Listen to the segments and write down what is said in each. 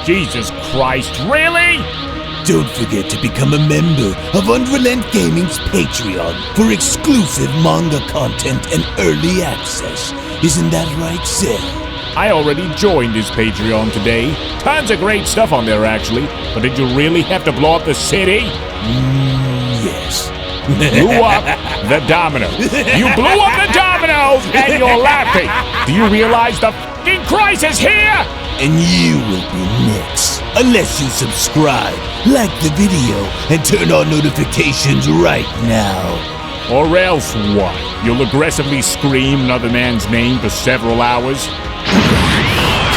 Jesus Christ, really? Don't forget to become a member of UnrealEntGaming's Patreon for exclusive manga content and early access. Isn't that right, Seth? I already joined his Patreon today. Tons of great stuff on there, actually. But did you really have to blow up the city? Yes. Blew up the domino. You blew up the dominoes and you're laughing. Do you realize the f***ing crisis here? And you will be next. Unless you subscribe, like the video, and turn on notifications right now. Or else what? You'll aggressively scream another man's name for several hours?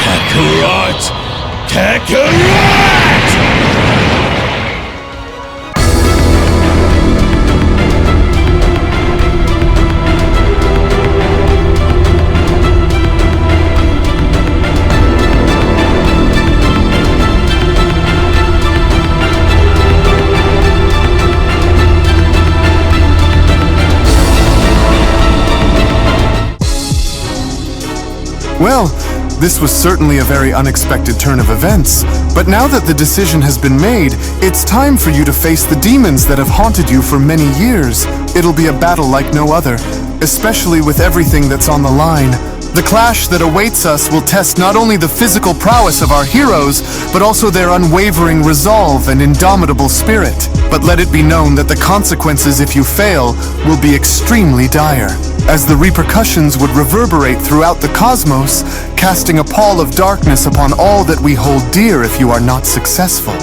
Kakarot! Kakarot! Well, this was certainly a very unexpected turn of events, but now that the decision has been made, it's time for you to face the demons that have haunted you for many years. It'll be a battle like no other, especially with everything that's on the line. The clash that awaits us will test not only the physical prowess of our heroes, but also their unwavering resolve and indomitable spirit. But let it be known that the consequences if you fail will be extremely dire, as the repercussions would reverberate throughout the cosmos, casting a pall of darkness upon all that we hold dear if you are not successful.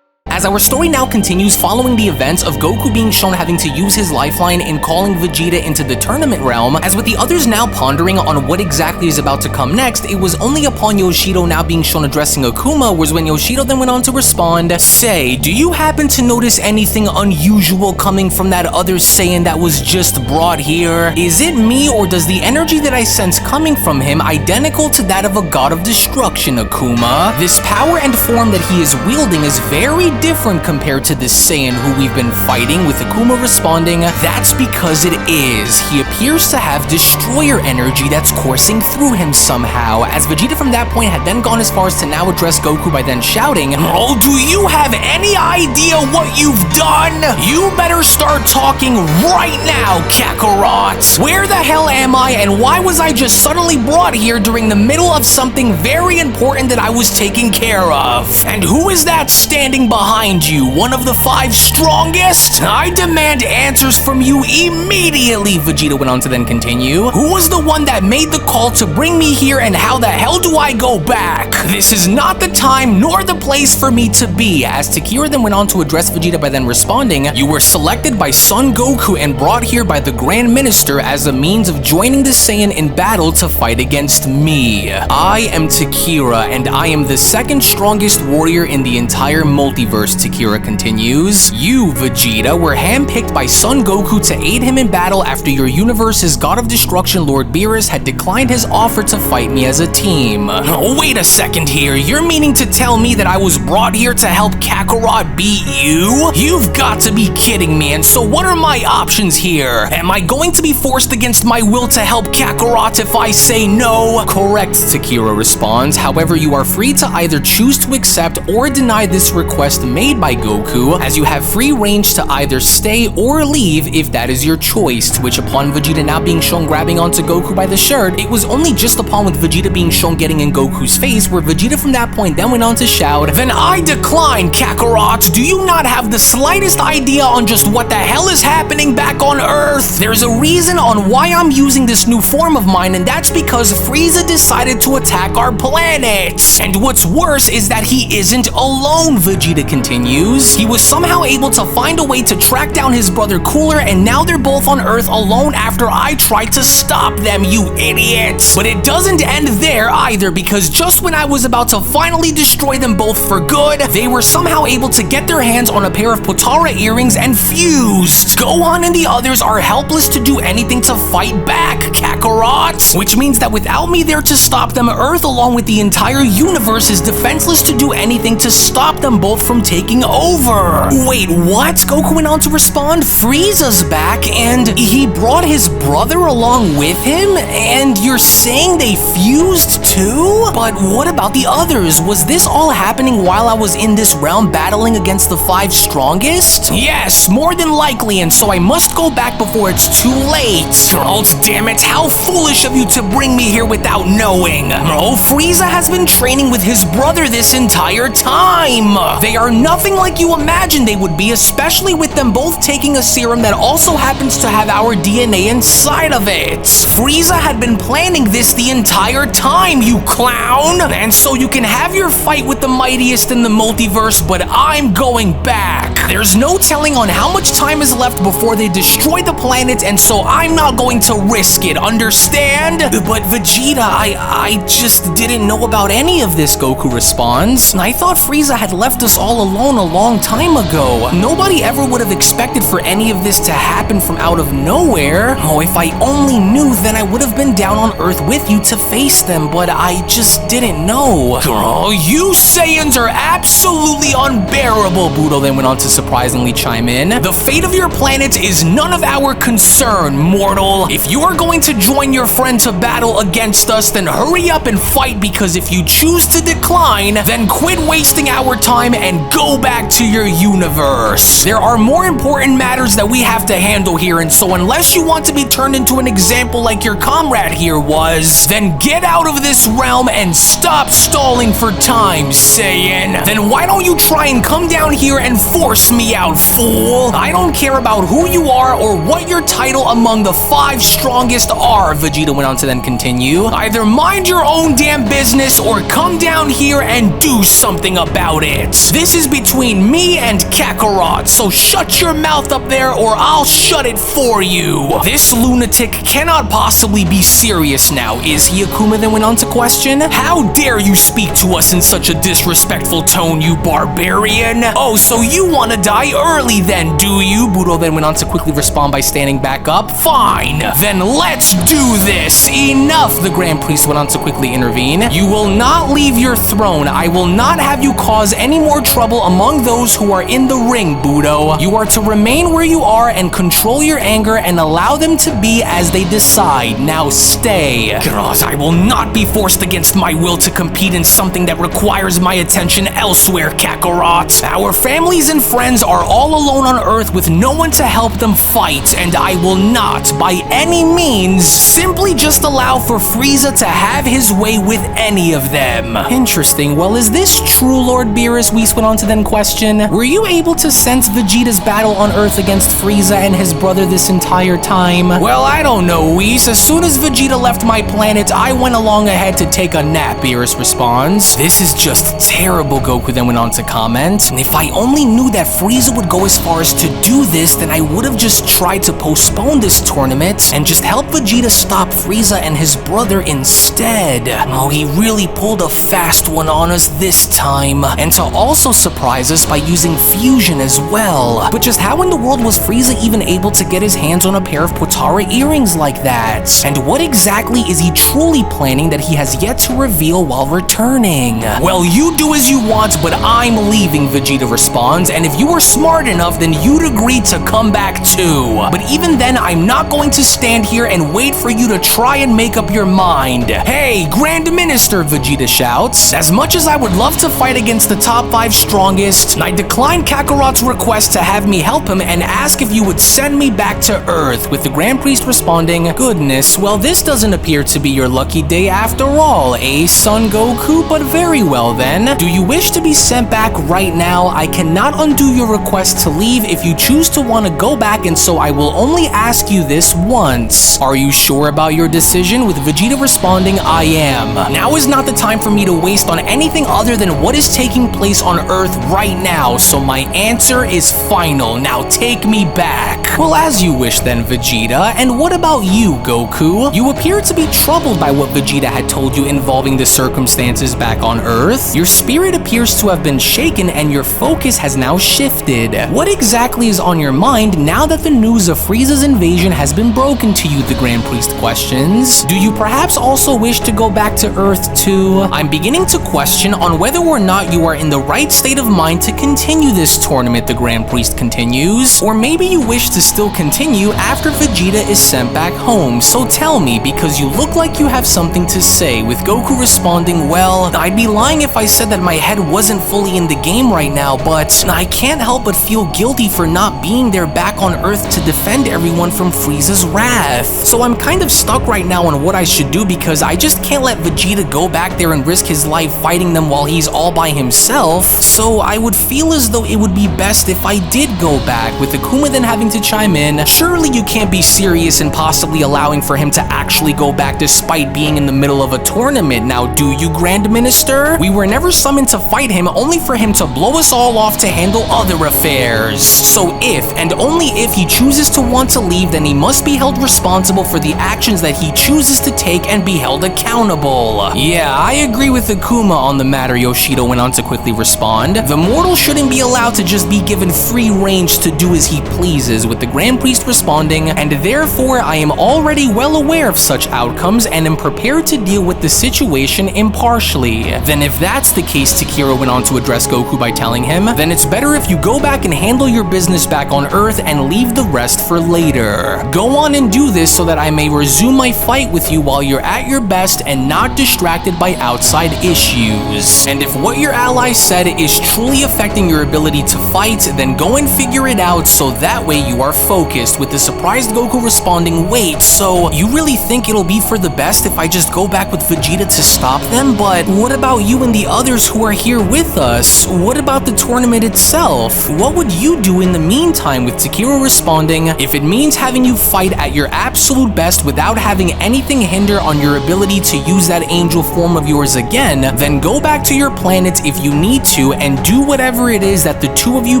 As our story now continues following the events of Goku being shown having to use his lifeline in calling Vegeta into the tournament realm, as with the others now pondering on what exactly is about to come next, it was only upon Yoshido now being shown addressing Akuma was when Yoshido then went on to respond, "Say, do you happen to notice anything unusual coming from that other Saiyan that was just brought here? Is it me, or does the energy that I sense coming from him identical to that of a god of destruction, Akuma? This power and form that he is wielding is very different compared to this Saiyan who we've been fighting," with Akuma responding, "That's because it is. He appears to have destroyer energy that's coursing through him somehow," as Vegeta from that point had then gone as far as to now address Goku by then shouting, "Oh, do you have any idea what you've done? You better start talking right now, Kakarot! Where the hell am I, and why was I just suddenly brought here during the middle of something very important that I was taking care of? And who is that standing behind you, one of the 5 strongest? I demand answers from you immediately," Vegeta went on to then continue. "Who was the one that made the call to bring me here, and how the hell do I go back? This is not the time nor the place for me to be," as Tekira then went on to address Vegeta by then responding, "You were selected by Son Goku and brought here by the Grand Minister as a means of joining the Saiyan in battle to fight against me. I am Tekira, and I am the 2nd strongest warrior in the entire multiverse," Tekira continues. "You, Vegeta, were handpicked by Son Goku to aid him in battle after your universe's god of destruction, Lord Beerus, had declined his offer to fight me as a team." Oh, wait a second here. You're meaning to tell me that I was brought here to help Kakarot beat you? You've got to be kidding me. And so what are my options here? Am I going to be forced against my will to help Kakarot if I say no? Correct, Tekira responds. However, you are free to either choose to accept or deny this request made by Goku, as you have free range to either stay or leave if that is your choice, to which upon Vegeta now being shown grabbing onto Goku by the shirt, it was only just upon with Vegeta being shown getting in Goku's face where Vegeta from that point then went on to shout, "Then I decline, Kakarot! Do you not have the slightest idea on just what the hell is happening back on Earth? There's a reason on why I'm using this new form of mine, and that's because Frieza decided to attack our planet. And what's worse is that he isn't alone," Vegeta continues. "He was somehow able to find a way to track down his brother Cooler, and now they're both on Earth alone after I tried to stop them, you idiots! But it doesn't end there either, because just when I was about to finally destroy them both for good, they were somehow able to get their hands on a pair of Potara earrings and fused. Gohan and the others are helpless to do anything to fight back, Kakarot. not. Which means that without me there to stop them, Earth along with the entire universe is defenseless to do anything to stop them both from taking over. Wait, what? Goku went on to respond, Frieza's back and he brought his brother along with him? And you're saying they fused too? But what about the others? Was this all happening while I was in this realm battling against the 5 strongest? Yes, more than likely, and so I must go back before it's too late. Oh, damn it, how foolish of you to bring me here without knowing. Oh, Frieza has been training with his brother this entire time. They are nothing like you imagined they would be, especially with them both taking a serum that also happens to have our DNA inside of it. Frieza had been planning this the entire time, you clown. And so you can have your fight with the mightiest in the multiverse, but I'm going back. There's no telling on how much time is left before they destroy the planet, and so I'm not going to risk it, understand? But Vegeta, I just didn't know about any of this, Goku responds. I thought Frieza had left us all alone a long time ago. Nobody ever would have expected for any of this to happen from out of nowhere. Oh, if I only knew, then I would have been down on Earth with you to face them, but I just didn't know. Oh, you Saiyans are absolutely unbearable, Budo then went on to surprisingly chime in. The fate of your planet is none of our concern, mortal. If you are going to join your friend to battle against us, then hurry up and fight, because if you choose to decline, then quit wasting our time and go back to your universe. There are more important matters that we have to handle here, and so unless you want to be turned into an example like your comrade here was, then get out of this realm and stop stalling for time, Saiyan. Then why don't you try and come down here and force me out, fool? I don't care about who you are or what your title among the 5 strongest are, Vegeta went on to then continue. Either mind your own damn business or come down here and do something about it. This is between me and Kakarot, so shut your mouth up there or I'll shut it for you. This lunatic cannot possibly be serious now, is he? Akuma then went on to question. How dare you speak to us in such a disrespectful tone, you barbarian? Oh, so you want to die early then, do you? Budo then went on to quickly respond by standing back up. Fine, then let's do this. Enough, the Grand Priest went on to quickly intervene. You will not leave your throne. I will not have you cause any more trouble among those who are in the ring, Budo. You are to remain where you are and control your anger and allow them to be as they decide. Now stay. Gross, I will not be forced against my will to compete in something that requires my attention elsewhere, Kakarot. Our families and friends are all alone on Earth with no one to help them fight, and I will not, by any means, simply just allow for Frieza to have his way with any of them. Interesting. Well, is this true, Lord Beerus? Whis went on to then question. Were you able to sense Vegeta's battle on Earth against Frieza and his brother this entire time? Well, I don't know, Whis. As soon as Vegeta left my planet, I went along ahead to take a nap, Beerus responds. This is just terrible, Goku then went on to comment. And if I only knew that Frieza would go as far as to do this, then I would have just tried to postpone this tournament and just help Vegeta stop Frieza and his brother instead. Oh, he really pulled a fast one on us this time. And to also surprise us by using fusion as well. But just how in the world was Frieza even able to get his hands on a pair of Potara earrings like that? And what exactly is he truly planning that he has yet to reveal while returning? Well, you do as you want, but I'm leaving, Vegeta responds, and if you were smart enough, then you'd agree to come back too. But even then, I'm not going to stand here and wait for you to try and make up your mind. Hey, Grand Minister, Vegeta shouts. As much as I would love to fight against the top 5 strongest, I declined Kakarot's request to have me help him and ask if you would send me back to Earth, with the Grand Priest responding, goodness, well, this doesn't appear to be your lucky day after all, eh, Son Goku? But very well then. Do you wish to be sent back right now? I cannot undo your request to leave if you choose to want to go back, and so I will only ask you this once. Are you sure about your decision? With Vegeta responding, I am. Now is not the time for me to waste on anything other than what is taking place on Earth right now, so my answer is final. Now take me back. Well, as you wish then, Vegeta. And what about you, Goku? You appear to be troubled by what Vegeta had told you involving the circumstances back on Earth. Your spirit appears to have been shaken and your focus has now shifted. What exactly is on your mind now that the news of Frieza's invasion has been broken to you, the Grand Priest questions? Do you perhaps also wish to go back to Earth too? I'm beginning to question on whether or not you are in the right state of mind to continue this tournament, the Grand Priest continues. Or maybe you wish to still continue after Vegeta is sent back home. So tell me, because you look like you have something to say, with Goku responding, well, I'd be lying if I said that my head wasn't fully in the game right now, but I can't help but feel guilty for not being there back on Earth to defend everyone from Frieza's wrath. So I'm kind of stuck right now on what I should do, because I just can't let Vegeta go back there and risk his life fighting them while he's all by himself. So I would feel as though it would be best if I did go back, with Akuma then having to chime in. Surely you can't be serious in possibly allowing for him to actually go back despite being in the middle of a tournament, now do you, Grand Minister? We were never summoned to fight him, only for him to blow us all off to handle other affairs. So if, and only if, he chooses to want to leave, then he must be held responsible for the actions that he chooses to take and be held accountable. Yeah, I agree with Akuma on the matter, Yoshida went on to quickly respond. The mortal shouldn't be allowed to just be given free range to do as he pleases, with the Grand Priest responding, and therefore I am already well aware of such outcomes and am prepared to deal with the situation impartially. Then if that's the case, Tekira went on to address Goku by telling him, then it's better if you go back and handle your business back on Earth and leave the rest for later. Go on and do this so that I may resume my fight with you while you're at your best and not distracted by outside issues. And if what your ally said is truly affecting your ability to fight, then go and figure it out so that way you are focused, with the surprised Goku responding, wait, so you really think it'll be for the best if I just go back with Vegeta to stop them? But what about you and the others who are here with us? What about the tournament itself? What would you do in the meantime? With Tekira responding, if it means having you fight at your absolute best without having anything hinder on your ability to use that angel form of yours again, then go back to your planet if you need to and do whatever it is that the two of you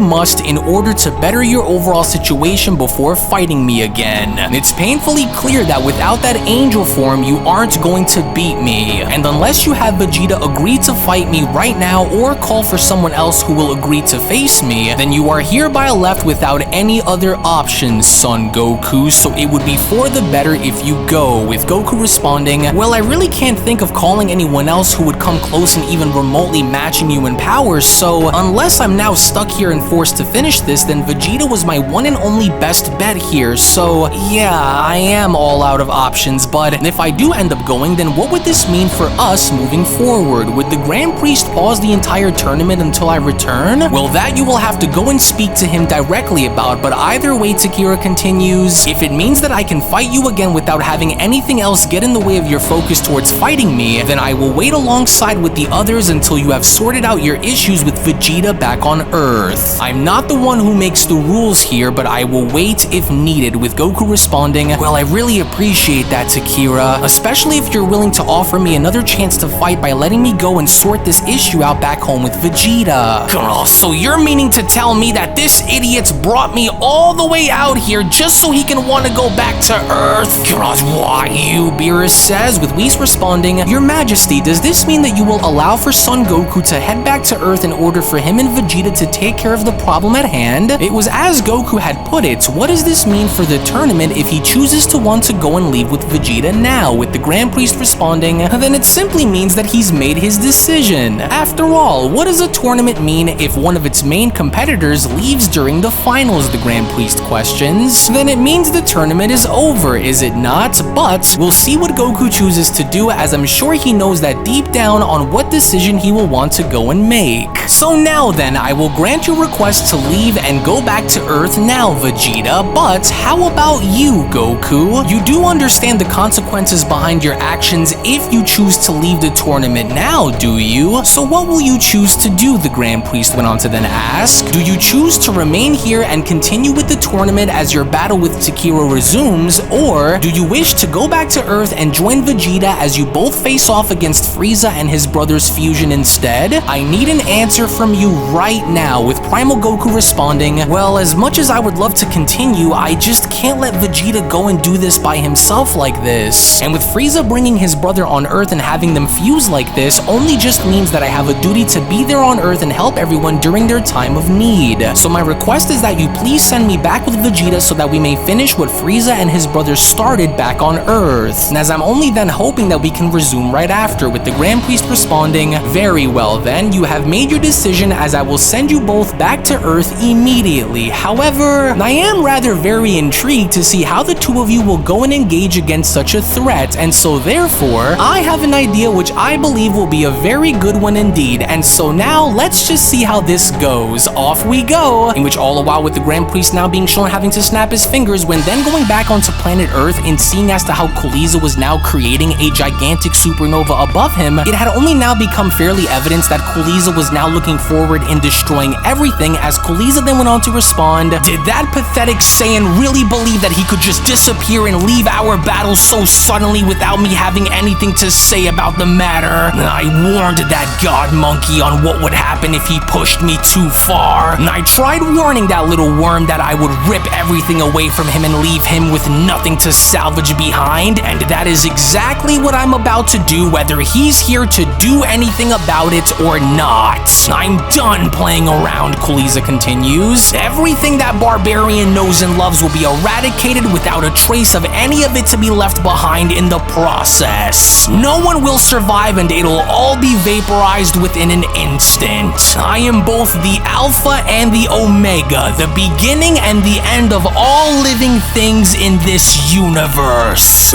must in order to better your overall situation before fighting me again. It's painfully clear that without that angel form, you aren't going to beat me. And unless you have Vegeta agree to fight me right now or call for someone else who will agree to face me, then you are hereby left without any other options, son Goku, so it would be for the better if you go, with Goku responding, well, I really can't think of calling anyone else who would come close and even remotely matching you in power, so unless I'm now stuck here and forced to finish this, then Vegeta was my one and only best bet here, so yeah, I am all out of options. But if I do end up going, then what would this mean for us moving forward? Would the Grand Priest pause the entire tournament until I return? Well, that you will have to go and speak to him directly about, but either way, Tekira continues, if it means that I can fight you again without having anything else get in the way of your focus towards fighting me, then I will wait alongside with the others until you have sorted out your issues with Vegeta back on Earth. I'm not the one who makes the rules here, but I will wait if needed, with Goku responding, well, I really appreciate that, Tekira, especially if you're willing to offer me another chance to fight by letting me go and sort this issue out back home with Vegeta. Oh, so you're meaning to tell me that this idiot's brought me all the way out here just so he can want to go back to Earth? Why you, Beerus says, with Whis responding, Your Majesty, does this mean that you will allow for Son Goku to head back to Earth in order for him and Vegeta to take care of the problem at hand? It was as Goku had put it. What does this mean for the tournament if he chooses to want to go and leave with Vegeta now? With the Grand Priest responding, then it simply means that he's made his decision. After all, what does a tournament mean if one of its main competitors leaves during the finals, the Grand Priest questions? Then it means the tournament is over, is it not? But we'll see what Goku chooses to do, as I'm sure he knows that deep down on what decision he will want to go and make. So now then, I will grant your request to leave and go back to Earth now, Vegeta, but how about you, Goku? You do understand the consequences behind your actions if you choose to leave the tournament now, do you? So what will you choose to do, the Grand Priest went on to then ask. Do you choose to remain here and continue with the tournament as your battle with Tekira resumes, or do you wish to go back to Earth and join Vegeta as you both face off against Frieza and his brother's fusion instead? I need an answer from you right now, with Primal Goku responding, well, as much as I would love to continue, I just can't let Vegeta go and do this by himself like this. And with Frieza bringing his brother on Earth and having them fuse like this only just means that I have a duty to be there on Earth and help everyone during their time of need. So my request is that you please send me back with Vegeta so that we may finish what Frieza and his brother started back on Earth. And as I'm only then hoping that we can resume right after, with the Grand Priest responding, "Very well then, you have made your decision, as I will send you both back to Earth immediately. However, I am rather very intrigued to see how the two of you will go and engage against such a threat, and so therefore, I have an idea which I believe will be a very good one indeed, and so now let's just see how this goes. Off we go." In which all the while with the Grand Priest now being shown having to snap his fingers when then going back onto planet Earth and seeing as to how Cooliza was now creating a gigantic supernova above him, it had only now become fairly evident that Cooliza was now looking forward in destroying everything, as Cooliza then went on to respond, "Did that pathetic Saiyan really believe that he could just disappear and leave our battle so suddenly without me having anything to say about the matter? I warned that god monkey on what would happen if he pushed me too far. I tried warning that little worm that I would rip everything away from him and leave him with nothing to salvage behind, and that is exactly what I'm about to do, whether he's here to do anything about it or not. I'm done playing around," Cooliza continues. "Everything that Barbarian knows and loves will be eradicated without a trace of any of it to be left behind in the process. No one will survive and it'll all be vaporized within an instant. I am both the Alpha and the Omega, the beginning and the end of all living things in this universe."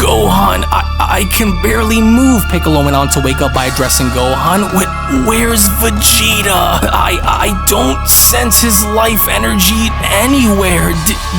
Gohan, I can barely move," Piccolo went on to wake up by addressing Gohan. Where's Vegeta? I don't sense his life energy anywhere.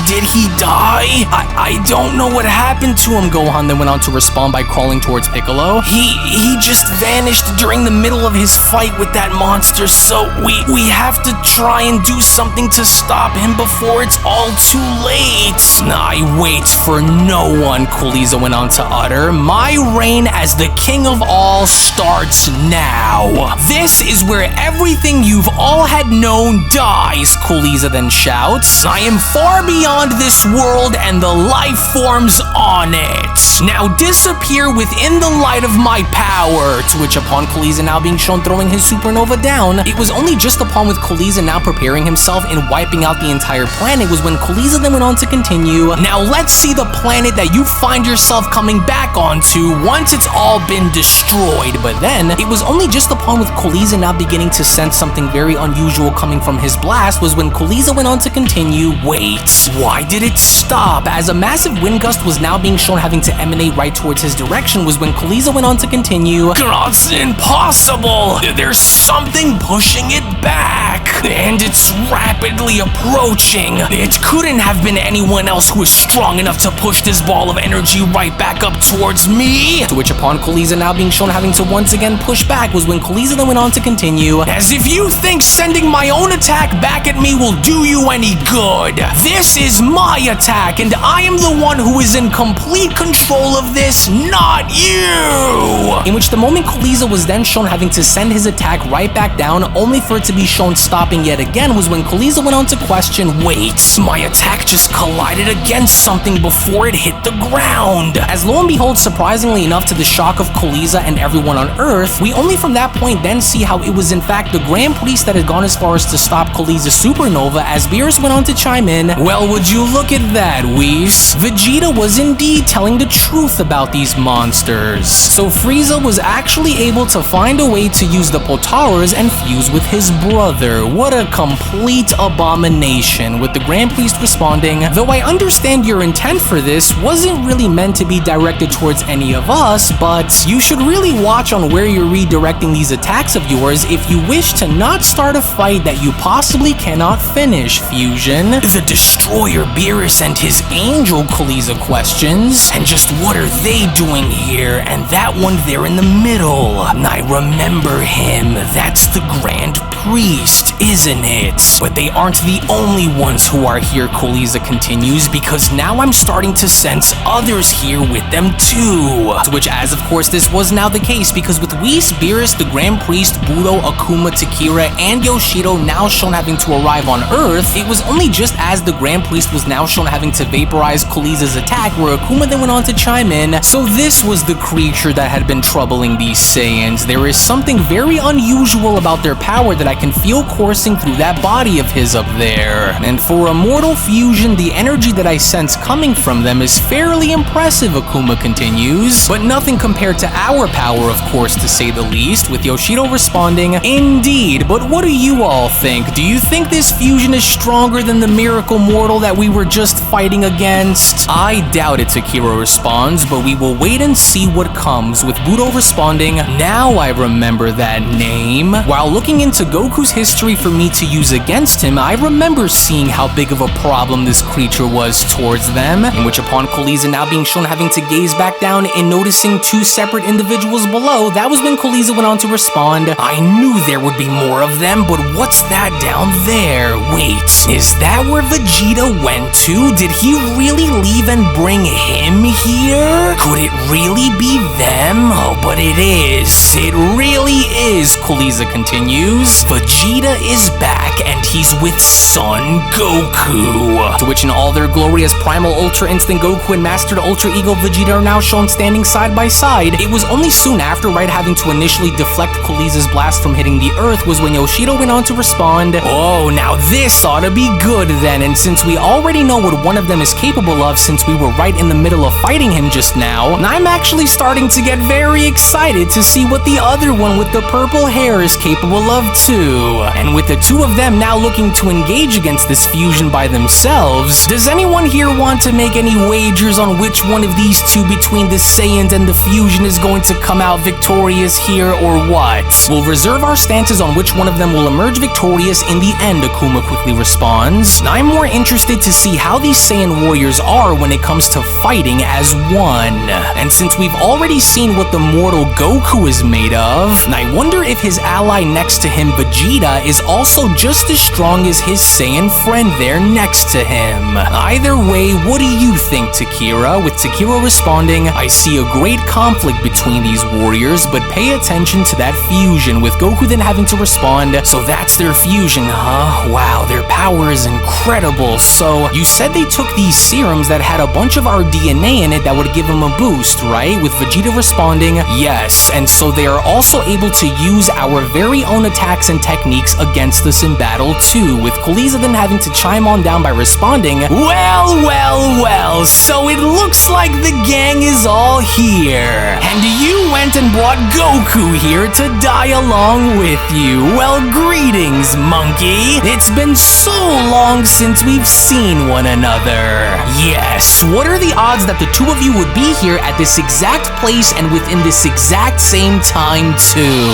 Did he die? I don't know what happened to him," Gohan then went on to respond by crawling towards Piccolo. He just vanished during the middle of his fight with that monster, so we have to try and do something to stop him before it's all too late. "I wait for no one," Cooliza went on to utter. "My reign as the king of all starts now. This is where everything you've all had known dies," Cooliza then shouts. "I am far beyond this world and the life forms on it. Now disappear within the light of my power," to which upon Cooliza now being shown throwing his supernova down, it was only just upon with Cooliza now preparing himself and wiping out the entire planet was when Cooliza then went on to continue, "Now let's see the planet that you find yourself coming back onto once it's all been destroyed." But then, it was only just upon with Cooliza now beginning to sense something very unusual coming from his blast was when Cooliza went on to continue, "Wait, why did it stop?" As a massive wind gust was now being shown having to emanate right towards his direction was when Cooliza went on to continue, "It's impossible! There's something pushing it back, and it's rapidly approaching. It couldn't have been anyone else who is strong enough to push this ball of energy right back up towards me." To which upon Cooliza now being shown having to once again push back was when Cooliza then went on to continue, "As if you think sending my own attack back at me will do you any good. This is my attack, and I am the one who is in complete control of this, not you." In which the moment Cooliza was then shown having to send his attack right back down, only for it to be shown stopping yet again, was when Cooliza went on to question, "Wait, my attack just collided against something before it hit the ground." As lo and behold, surprisingly enough to the shock of Cooliza and everyone on Earth, we only from that point then see how it was in fact the Grand Priest that had gone as far as to stop Cooliza's supernova, as Beerus went on to chime in, "Well, would you look at that, Whis? Vegeta was indeed telling the truth about these monsters. So Frieza was actually able to find a way to use the Potaras and fuse with his brother. What a complete abomination," with the Grand Priest responding, "Though I understand your intent for this wasn't really meant to be directed towards any of us, but you should really watch on where you're redirecting these attacks of yours if you wish to not start a fight that you possibly cannot finish, Fusion." The Destroyer Beerus and his Angel, Cooliza questions, "And just what are they doing here? And that one there in the middle, I remember him. That's the Grand Priest, isn't it? But they aren't the only ones who are here," Cooliza continues, "because now I'm starting to sense others here with them too." To which, as of course this was now the case, because with Whis, Beerus, the Grand Priest, Budo, Akuma, Tekira, and Yoshido now shown having to arrive on Earth, it was only only just as the Grand Priest was now shown having to vaporize Cooliza's attack, where Akuma then went on to chime in. So this was the creature that had been troubling these Saiyans. There is something very unusual about their power that I can feel coursing through that body of his up there. And for a mortal fusion, the energy that I sense coming from them is fairly impressive, Akuma continues. But nothing compared to our power, of course, to say the least, with Yoshido responding, "Indeed, but what do you all think? Do you think this fusion is stronger than the miracle mortal that we were just fighting against?" "I doubt it," Tekira responds, "but we will wait and see what comes," with Budo responding, "Now I remember that name." While looking into Goku's history for me to use against him, I remember seeing how big of a problem this creature was towards them, in which upon Cooliza now being shown having to gaze back down and noticing two separate individuals below, that was when Cooliza went on to respond, "I knew there would be more of them, but what's that down there? Wait, is that where Vegeta went to? Did he really leave and bring him here? Could it really be them? Oh, but it is. It really is," Cooliza continues. "Vegeta is back and he's with Son Goku." To which in all their glory as Primal Ultra Instinct Goku and Mastered Ultra Ego Vegeta are now shown standing side by side. It was only soon after, right, having to initially deflect Cooliza's blast from hitting the earth, was when Yoshido went on to respond, "Oh, now this ought to be good then, and since we already know what one of them is capable of since we were right in the middle of fighting him just now, I'm actually starting to get very excited to see what the other one with the purple hair is capable of too." And with the two of them now looking to engage against this fusion by themselves, does anyone here want to make any wagers on which one of these two between the Saiyans and the fusion is going to come out victorious here, or what? "We'll reserve our stances on which one of them will emerge victorious in the end," Akuma quickly responds. "I'm more interested to see how these Saiyan warriors are when it comes to fighting as one. And since we've already seen what the mortal Goku is made of, I wonder if his ally next to him, Vegeta, is also just as strong as his Saiyan friend there next to him. Either way, what do you think, Tekira?" With Tekira responding, "I see a great conflict between these warriors, but pay attention to that fusion," with Goku then having to respond, "So that's their fusion, huh? Wow, their power is incredible. So you said they took these serums that had a bunch of our DNA in it that would give them a boost, right?" With Vegeta responding, "Yes, and so they are also able to use our very own attacks and techniques against us in battle too," with Cooliza then having to chime on down by responding, "Well, well, well, so it looks like the gang is all here. And you went and brought Goku here to die along with you. Well, greetings, monkey. It's been so long since we've seen one another. Yes, what are the odds that the two of you would be here at this exact place and within this exact same time too?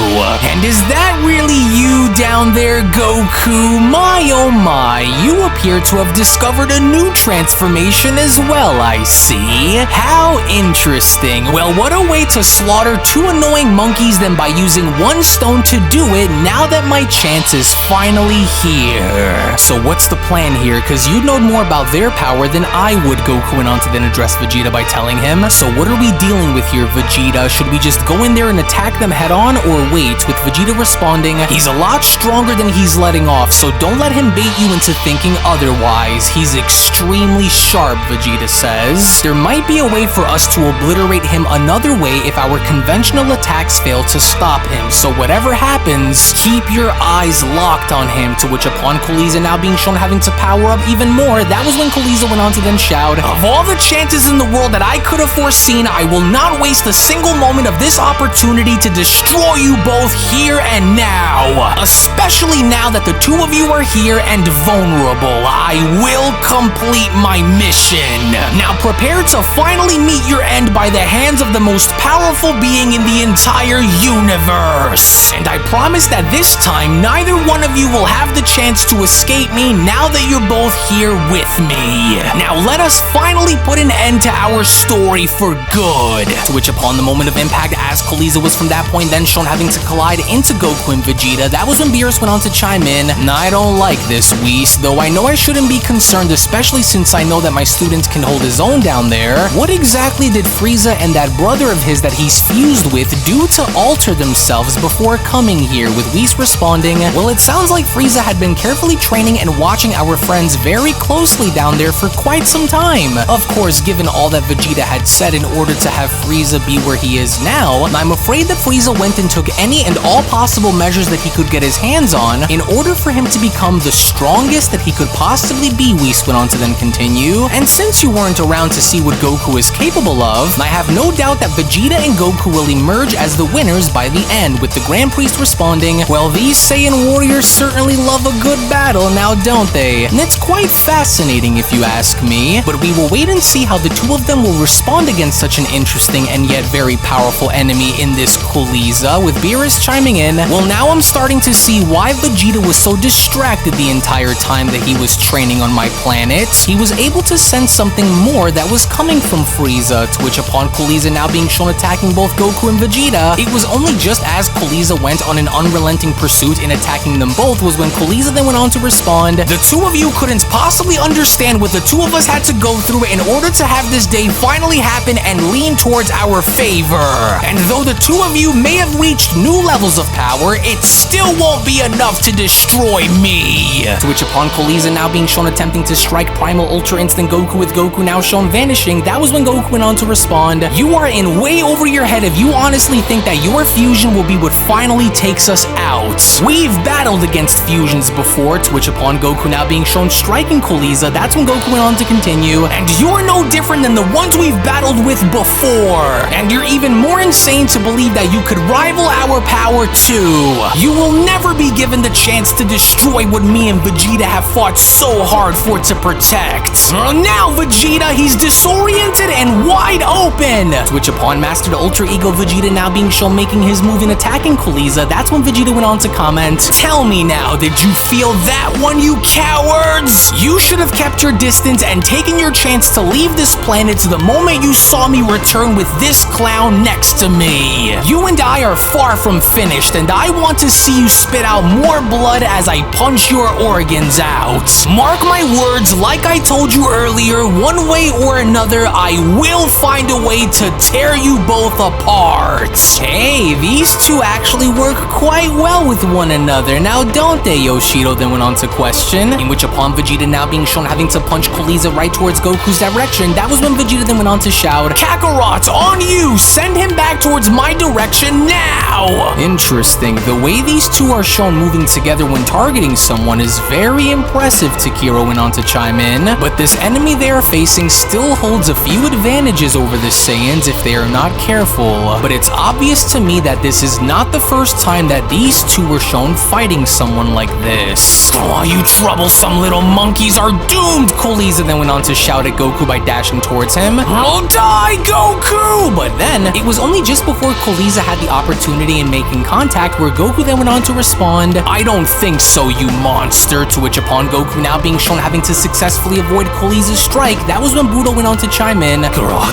And is that really you down there, Goku? My oh my, you appear to have discovered a new transformation as well, I see. How interesting. Well, what a way to slaughter two annoying monkeys than by using one stone to do it now that my chance is finally here. So what's the plan here? Because you'd know more about their power than I would," Goku went on to then address Vegeta by telling him. "So what are we dealing with here, Vegeta? Should we just go in there and attack them head on, or wait?" With Vegeta responding, "He's a lot stronger than he's letting off, so don't let him bait you into thinking otherwise. He's extremely sharp," Vegeta says. "There might be a way for us to obliterate him another way if our conventional attacks fail to stop him, so whatever happens, keep your eyes locked on him." To which upon Cooliza now being shown having to power up even more, that was when Cooliza went on to then shout, "Of all the chances in the world that I could have foreseen, I will not waste a single moment of this opportunity to destroy you both here and now. Especially now that the two of you are here and vulnerable. I will complete my mission. Now prepare to finally meet your end by the hands of the most powerful being in the entire universe. And I promise that this time, neither one of you will have the chance to escape me now that you're both here with me. Now let us finally put an end to our story for good." To which upon the moment of impact, as Cooliza was from that point then shown having to collide into Goku and Vegeta, that was when Beerus went on to chime in, "I don't like this, Whis, though I know I shouldn't be concerned, especially since I know that my student can hold his own down there. What exactly did Frieza and that brother of his that he's fused with do to alter themselves before coming here?" With Whis responding, "Well, it sounds like Frieza had been carefully training and watching watching our friends very closely down there for quite some time. Of course, given all that Vegeta had said in order to have Frieza be where he is now, I'm afraid that Frieza went and took any and all possible measures that he could get his hands on in order for him to become the strongest that he could possibly be, Whis went on to then continue. And since you weren't around to see what Goku is capable of, I have no doubt that Vegeta and Goku will emerge as the winners by the end, with the Grand Priest responding, well, these Saiyan warriors certainly love a good battle now, don't they? And it's quite fascinating if you ask me, but we will wait and see how the two of them will respond against such an interesting and yet very powerful enemy in this Cooliza, with Beerus chiming in, well, now I'm starting to see why Vegeta was so distracted the entire time that he was training on my planet. He was able to sense something more that was coming from Frieza, to which upon Cooliza now being shown attacking both Goku and Vegeta, it was only just as Cooliza went on an unrelenting pursuit in attacking them both was when Cooliza then went on to respond, the two of you couldn't possibly understand what the two of us had to go through in order to have this day finally happen and lean towards our favor. And though the two of you may have reached new levels of power, it still won't be enough to destroy me. To which upon Cooliza now being shown attempting to strike Primal Ultra Instant Goku, with Goku now shown vanishing, that was when Goku went on to respond, you are in way over your head if you honestly think that your fusion will be what finally takes us out. We've battled against fusions before, to which upon Goku now being shown striking Cooliza, that's when Goku went on to continue, and you're no different than the ones we've battled with before. And you're even more insane to believe that you could rival our power too. You will never be given the chance to destroy what me and Vegeta have fought so hard for to protect. Now Vegeta, he's disoriented and wide open. To which upon Master Ultra Ego Vegeta now being shown making his move in attacking Cooliza, that's when Vegeta went on to comment, tell me now, did you feel that one, you cowards? You should have kept your distance and taken your chance to leave this planet the moment you saw me return with this clown next to me. You and I are far from finished, and I want to see you spit out more blood as I punch your organs out. Mark my words, like I told you earlier, one way or another, I will find a way to tear you both apart. Hey, these two actually work quite well with one another, now don't they, Yoshido then went on to question, in which upon Vegeta now being shown having to punch Cooliza right towards Goku's direction, that was when Vegeta then went on to shout, Kakarot, on you! Send him back towards my direction now! Interesting, the way these two are shown moving together when targeting someone is very impressive, Tekira went on to chime in, but this enemy they are facing still holds a few advantages over the Saiyans if they are not careful, but it's obvious to me that this is not the first time that these two were shown fighting someone like this. Oh, you troublesome little monkeys are doomed, Cooliza then went on to shout at Goku by dashing towards him. Oh, die, Goku! But then, it was only just before Cooliza had the opportunity in making contact where Goku then went on to respond, I don't think so, you monster, to which upon Goku now being shown having to successfully avoid Cooliza's strike, that was when Budo went on to chime in,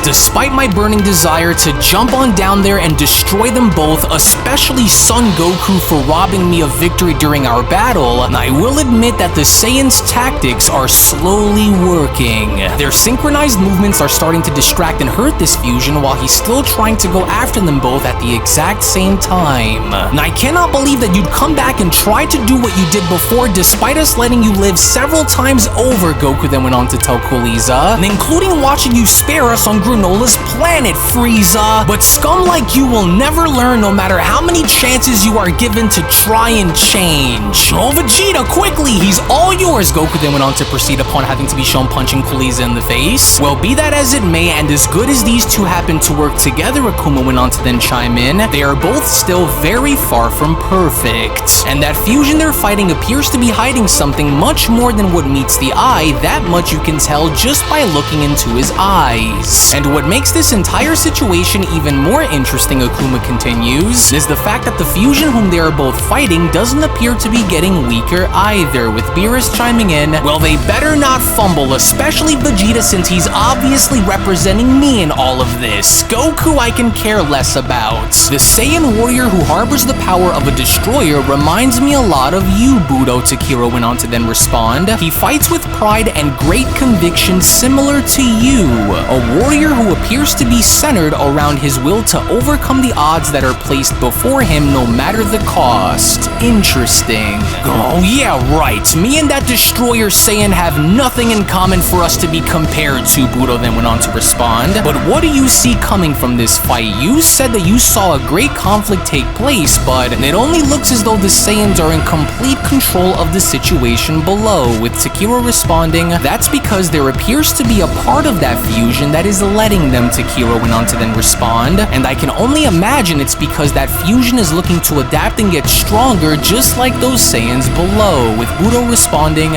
despite my burning desire to jump on down there and destroy them both, especially Son Goku for robbing me of victory during our battle, I will admit that the Saiyans' tactics are slowly working. Their synchronized movements are starting to distract and hurt this fusion while he's still trying to go after them both at the exact same time. And I cannot believe that you'd come back and try to do what you did before despite us letting you live several times over, Goku then went on to tell Cooliza, and including watching you spare us on Granola's planet, Frieza. But scum like you will never learn no matter how many chances you are given to try and change. Oh, Vegeta, quickly, he's all yours, Goku then went on to proceed upon having to be shown punching Cooliza in the face. Well, be that as it may, and as good as these two happen to work together, Akuma went on to then chime in, they are both still very far from perfect. And that fusion they're fighting appears to be hiding something much more than what meets the eye, that much you can tell just by looking into his eyes. And what makes this entire situation even more interesting, Akuma continues, is the fact that the fusion whom they are both fighting doesn't appear to be getting weaker either, with Beerus chiming in, well, they better not fumble, especially Vegeta since he's obviously representing me in all of this. Goku I can care less about. The Saiyan warrior who harbors the power of a destroyer reminds me a lot of you, Budo, Tekira went on to then respond. He fights with pride and great conviction similar to you, a warrior who appears to be centered around his will to overcome the odds that are placed before him no matter the cost. Interesting. Oh yeah, right. Me Me and that Destroyer Saiyan have nothing in common for us to be compared to, Budo then went on to respond. But what do you see coming from this fight? You said that you saw a great conflict take place, but it only looks as though the Saiyans are in complete control of the situation below, with Tekira responding, that's because there appears to be a part of that fusion that is letting them. Tekira went on to then respond, and I can only imagine it's because that fusion is looking to adapt and get stronger just like those Saiyans below, with Budo responding,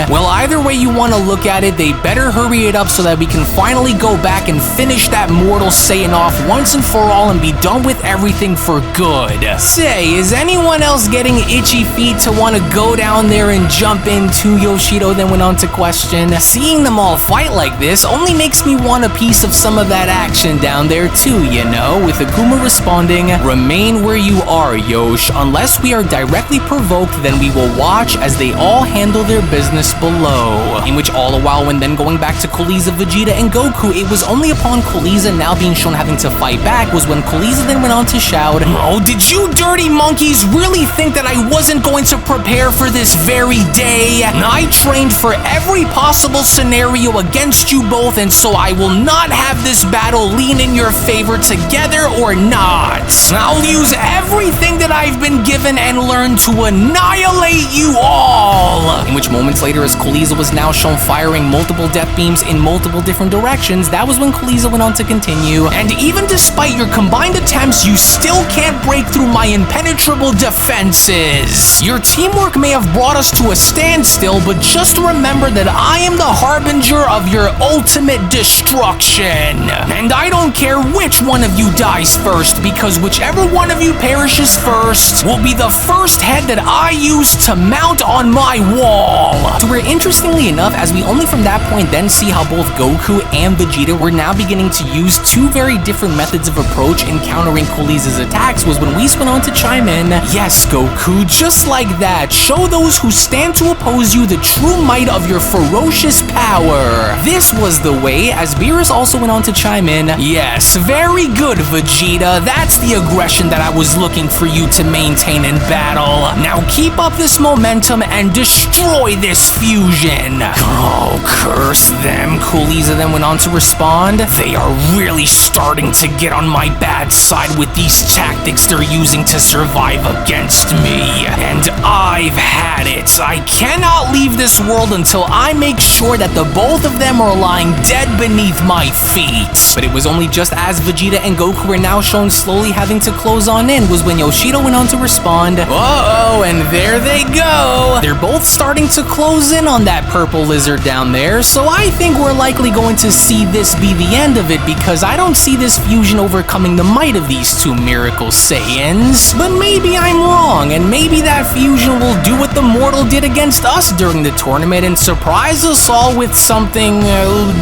well, either way you want to look at it, they better hurry it up so that we can finally go back and finish that mortal Saiyan off once and for all and be done with everything for good. Say, is anyone else getting itchy feet to want to go down there and jump into? Yoshido then went on to question. Seeing them all fight like this only makes me want a piece of some of that action down there too, you know, with Akuma responding, remain where you are, Yosh. Unless we are directly provoked, then we will watch as they all handle their business below. In which all the while, when then going back to Cooliza, Vegeta, and Goku, it was only upon Cooliza now being shown having to fight back was when Cooliza then went on to shout, oh, did you dirty monkeys really think that I wasn't going to prepare for this very day? I trained for every possible scenario against you both, and so I will not have this battle lean in your favor together or not. I'll use everything that I've been given and learn to annihilate you all. In which moments later, as Cooliza was now shown firing multiple death beams in multiple different directions, that was when Cooliza went on to continue, and even despite your combined attempts, you still can't break through my impenetrable defenses. Your teamwork may have brought us to a standstill, but just remember that I am the harbinger of your ultimate destruction. And I don't care which one of you dies first, because whichever one of you perishes first will be the first head that I use to mount on my wall. So where, interestingly enough, as we only from that point then see how both Goku and Vegeta were now beginning to use two very different methods of approach in countering Cooliza's attacks, was when Whis went on to chime in, yes, Goku, just like that, show those who stand to oppose you the true might of your ferocious power. This was the way, as Beerus also went on to chime in, yes, very good, Vegeta, that's the aggression that I was looking for you to maintain in battle. Now keep up this momentum and destroy this fusion. Oh, curse them, Cooliza then went on to respond. They are really starting to get on my bad side with these tactics they're using to survive against me. And I've had it. I cannot leave this world until I make sure that the both of them are lying dead beneath my feet. But it was only just as Vegeta and Goku were now shown slowly having to close on in was when Yoshido went on to respond, uh-oh, and there they go. They're both starting to close in on that purple lizard down there, so I think we're likely going to see this be the end of it, because I don't see this fusion overcoming the might of these two miracle Saiyans. But maybe I'm wrong, and maybe that fusion will do what the mortal did against us during the tournament and surprise us all with something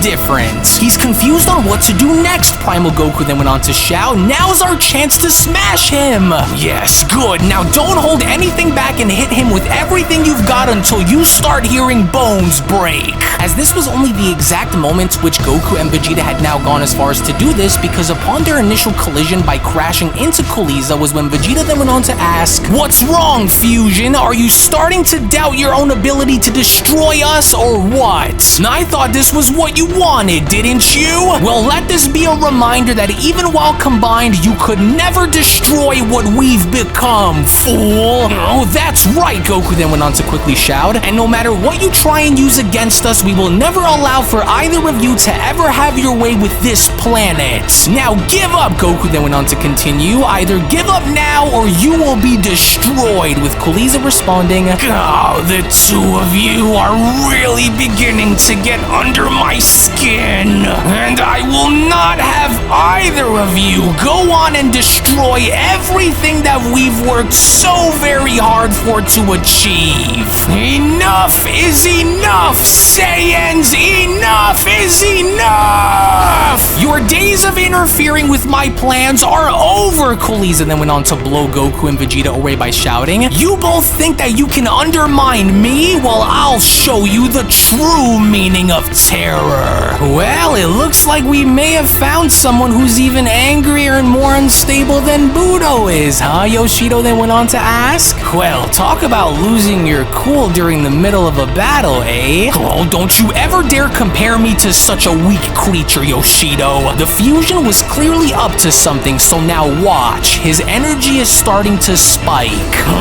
different. He's confused on what to do next, Primal Goku then went on to shout, now's our chance to smash him. Yes, good, now don't hold anything back and hit him with everything you've got until you start hearing bones break. As this was only the exact moment which Goku and Vegeta had now gone as far as to do this, because upon their initial collision by crashing into Cooliza was when Vegeta then went on to ask, what's wrong, Fusion? Are you starting to doubt your own ability to destroy us or what? I thought this was what you wanted, didn't you? Well, let this be a reminder that even while combined, you could never destroy what we've become, fool. Oh, that's right, Goku then went on to quickly shout, and no matter what you try and use against us, we will never allow for either of you to ever have your way with this planet. Now give up, Goku then went on to continue. Either give up now or you will be destroyed, with Cooliza responding, oh, the two of you are really beginning to get under my skin, and I will not have either of you go on and destroy everything that we've worked so very hard for to achieve. Enough is enough, Saiyans! Enough is enough! Your days of interfering with my plans are over, Cooliza then went on to blow Goku and Vegeta away by shouting, you both think that you can undermine me? Well, I'll show you the true meaning of terror. Well, it looks like we may have found someone who's even angrier and more unstable than Budo is, huh? Yoshido then went on to ask. Well, talk about losing your cool during during the middle of a battle, eh? Oh, don't you ever dare compare me to such a weak creature, Yoshido. The fusion was clearly up to something, so now watch. His energy is starting to spike.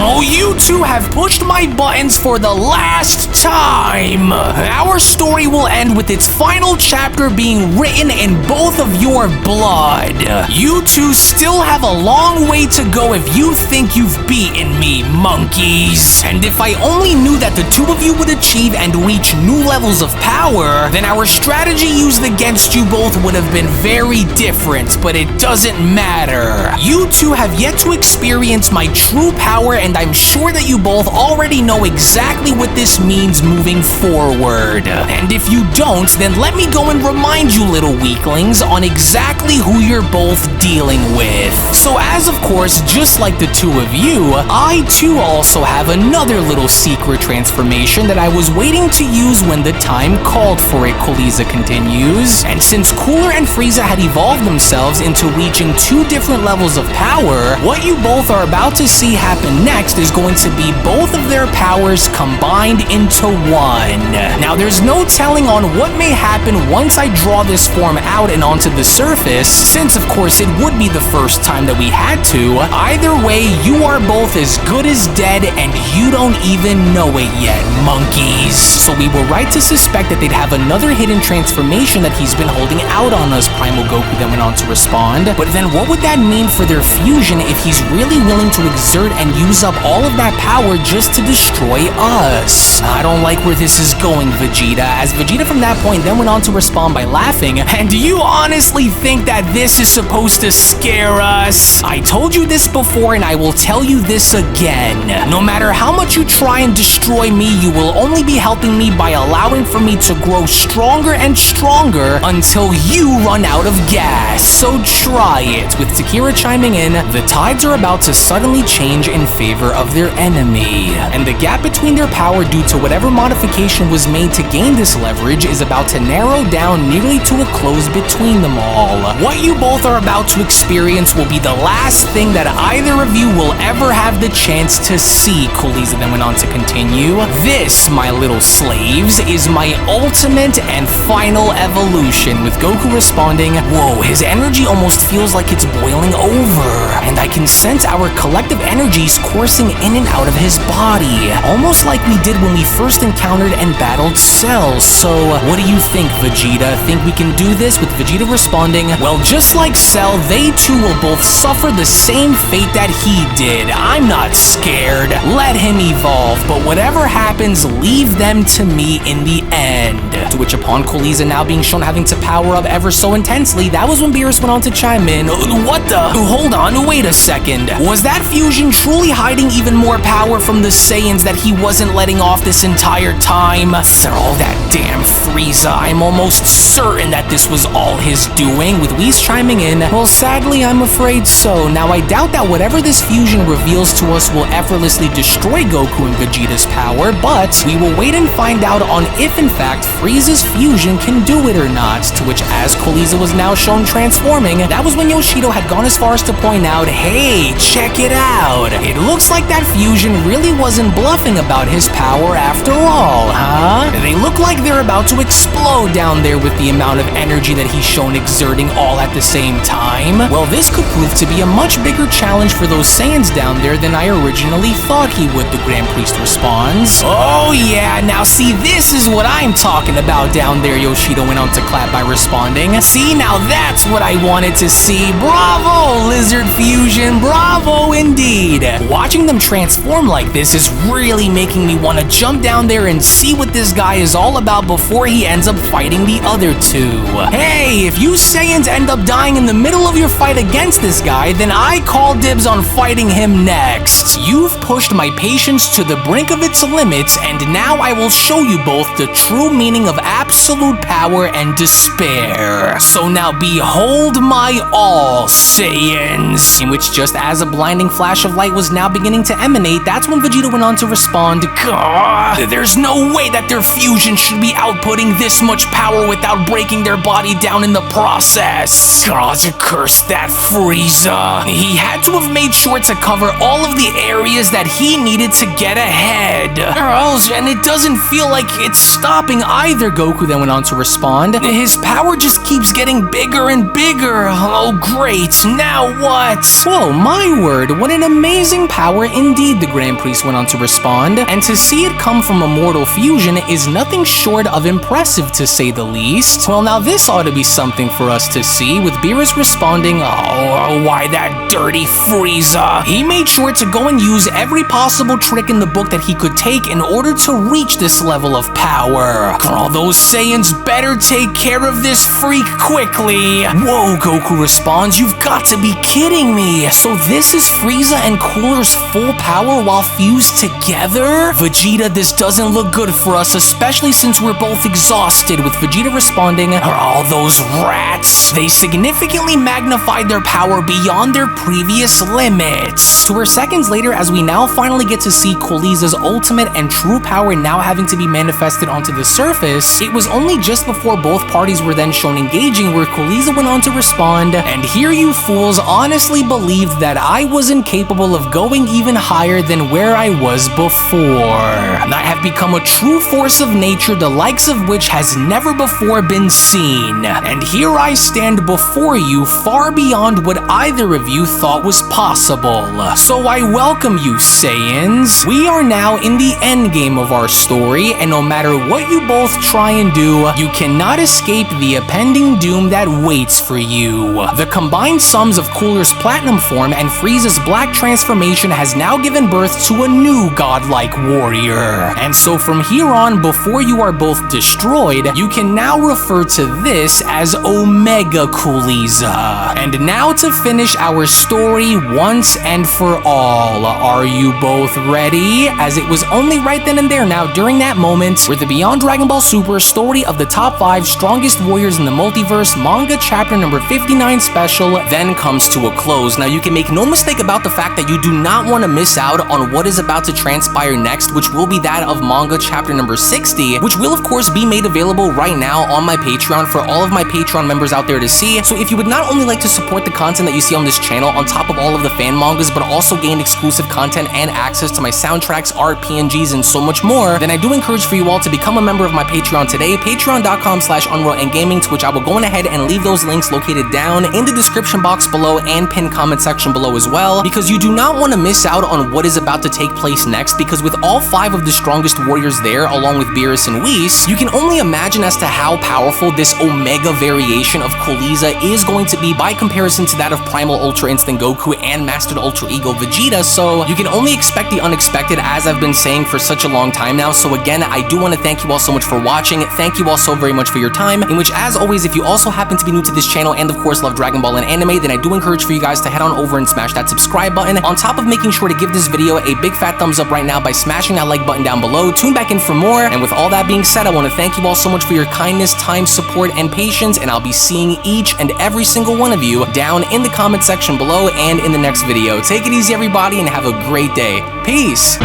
Oh, you two have pushed my buttons for the last time. Our story will end with its final chapter being written in both of your blood. You two still have a long way to go if you think you've beaten me, monkeys. And if I only knew that the two of you would achieve and reach new levels of power, then our strategy used against you both would have been very different, but it doesn't matter. You two have yet to experience my true power, and I'm sure that you both already know exactly what this means moving forward. And if you don't, then let me go and remind you little weaklings on exactly who you're both dealing with. So as of course, just like the two of you, I too also have another little secret transformation that I was waiting to use when the time called for it, Cooliza continues. And since Cooler and Frieza had evolved themselves into reaching two different levels of power, what you both are about to see happen next is going to be both of their powers combined into one. Now there's no telling on what may happen once I draw this form out and onto the surface, since of course it would be the first time that we had to. Either way, you are both as good as dead and you don't even know it yet, monkeys. So we were right to suspect that they'd have another hidden transformation that he's been holding out on us, Primal Goku then went on to respond. But then what would that mean for their fusion if he's really willing to exert and use up all of that power just to destroy us? I don't like where this is going, Vegeta, as Vegeta from that point then went on to respond by laughing. And do you honestly think that this is supposed to scare us? I told you this before and I will tell you this again. No matter how much you try and destroy me, you will only be helping me by allowing for me to grow stronger and stronger until you run out of gas. So try it. With Tekira chiming in, the tides are about to suddenly change in favor of their enemy. And the gap between their power due to whatever modification was made to gain this leverage is about to narrow down nearly to a close between them all. What you both are about to experience will be the last thing that either of you will ever have the chance to see, Cooliza then went on to continue. This, my little slaves, is my ultimate and final evolution, with Goku responding, whoa, his energy almost feels like it's boiling over, and I can sense our collective energies coursing in and out of his body, almost like we did when we first encountered and battled Cell. So what do you think, Vegeta? Think we can do this? With Vegeta responding, well, just like Cell, they too will both suffer the same fate that he did. I'm not scared. Let him evolve, but whatever happens, leave them to me in the end. To which upon Cooliza now being shown having to power up ever so intensely, that was when Beerus went on to chime in. What the? Hold on, wait a second. Was that fusion truly hiding even more power from the Saiyans that he wasn't letting off this entire time? For all that damn Frieza, I'm almost certain that this was all his doing, with Whis chiming in, well, sadly, I'm afraid so. Now, I doubt that whatever this fusion reveals to us will effortlessly destroy Goku and Vegeta's power, but we will wait and find out on if, in fact, Frieza's fusion can do it or not. To which, as Cooliza was now shown transforming, that was when Yoshido had gone as far as to point out, hey, check it out. It looks like that fusion really wasn't bluffing about his power after all, huh? They look like they're about to explode down there with the amount of energy that he's shown exerting all at the same time. Well, this could prove to be a much bigger challenge for those Saiyans down there than I originally thought he would, the Grand Priest responds. Oh yeah, now see, this is what I'm talking about down there, Yoshido went on to clap by responding. See, now that's what I wanted to see. Bravo, Lizard Fusion, bravo indeed. Watching them transform like this is really making me want to jump down there and see what this guy is all about before he ends up fighting the other two. Hey, if you Saiyans end up dying in the middle of your fight against this guy, then I call dibs on fighting him next. You've pushed my patience to the brink of its limits, and now I will show you both the true meaning of absolute power and despair. So now behold my all, Saiyans. In which, just as a blinding flash of light was now beginning to emanate, that's when Vegeta went on to respond, Gah, there's no way that their fusion should to be outputting this much power without breaking their body down in the process. God, curse that Frieza. He had to have made sure to cover all of the areas that he needed to get ahead. And it doesn't feel like it's stopping either, Goku then went on to respond. His power just keeps getting bigger and bigger. Oh great, now what? Whoa, my word, what an amazing power indeed, the Grand Priest went on to respond. And to see it come from a mortal fusion is nothing short of impressive, to say the least. Well, now this ought to be something for us to see, with Beerus responding, oh, why that dirty Frieza? He made sure to go and use every possible trick in the book that he could take in order to reach this level of power. All those Saiyans better take care of this freak quickly. Whoa, Goku responds, you've got to be kidding me. So this is Frieza and Cooler's full power while fused together? Vegeta, this doesn't look good for us, especially since we're both exhausted, with Vegeta responding, all those rats. They significantly magnified their power beyond their previous limits. So we're seconds later as we now finally get to see Cooliza's ultimate and true power now having to be manifested onto the surface. It was only just before both parties were then shown engaging where Cooliza went on to respond, and here you fools honestly believed that I was incapable of going even higher than where I was before. I have become a true force of nature, the likes of which has never before been seen. And here I stand before you far beyond what either of you thought was possible. So I welcome you, Saiyans. We are now in the endgame of our story, and no matter what you both try and do, you cannot escape the impending doom that waits for you. The combined sums of Cooler's platinum form and Frieza's black transformation has now given birth to a new godlike warrior. And so from here on, before you are both destroyed, you can now refer to this as Omega Cooliza. And now to finish our story once and for all, are you both ready? As it was only right then and there now during that moment where the Beyond Dragon Ball Super story of the top 5 strongest warriors in the multiverse manga chapter number 59 special then comes to a close. Now you can make no mistake about the fact that you do not want to miss out on what is about to transpire next, which will be that of manga chapter number 60, which will of course be made available right now on my Patreon for all of my Patreon members out there to see. So if you would not only like to support the content that you see on this channel on top of all of the fan mangas, but also gain exclusive content and access to my soundtracks, art, PNGs, and so much more, then I do encourage for you all to become a member of my Patreon today, patreon.com/UnrealEntGaming, to which I will go ahead and leave those links located down in the description box below and pinned comment section below as well, because you do not want to miss out on what is about to take place next, because with all 5 of the strongest warriors there, along with Beerus and Whis, you can only imagine as to how powerful this Omega variation of Cooliza is going to be by comparison to that of Primal Ultra Instinct Goku and Mastered Ultra Ego Vegeta, so you can only expect the unexpected, as I've been saying for such a long time now. So again, I do want to thank you all so much for watching. Thank you all so very much for your time, in which, as always, if you also happen to be new to this channel and of course love Dragon Ball and anime, then I do encourage for you guys to head on over and smash that subscribe button, on top of making sure to give this video a big fat thumbs up right now by smashing that like button down below. Tune back in for more, and with all that being said, I want to thank you all so much for your kindness, time, support, and patience, and I'll be seeing each and every single one of you down in the comment section below and in the next video. Take it easy, everybody, and have a great day. Peace!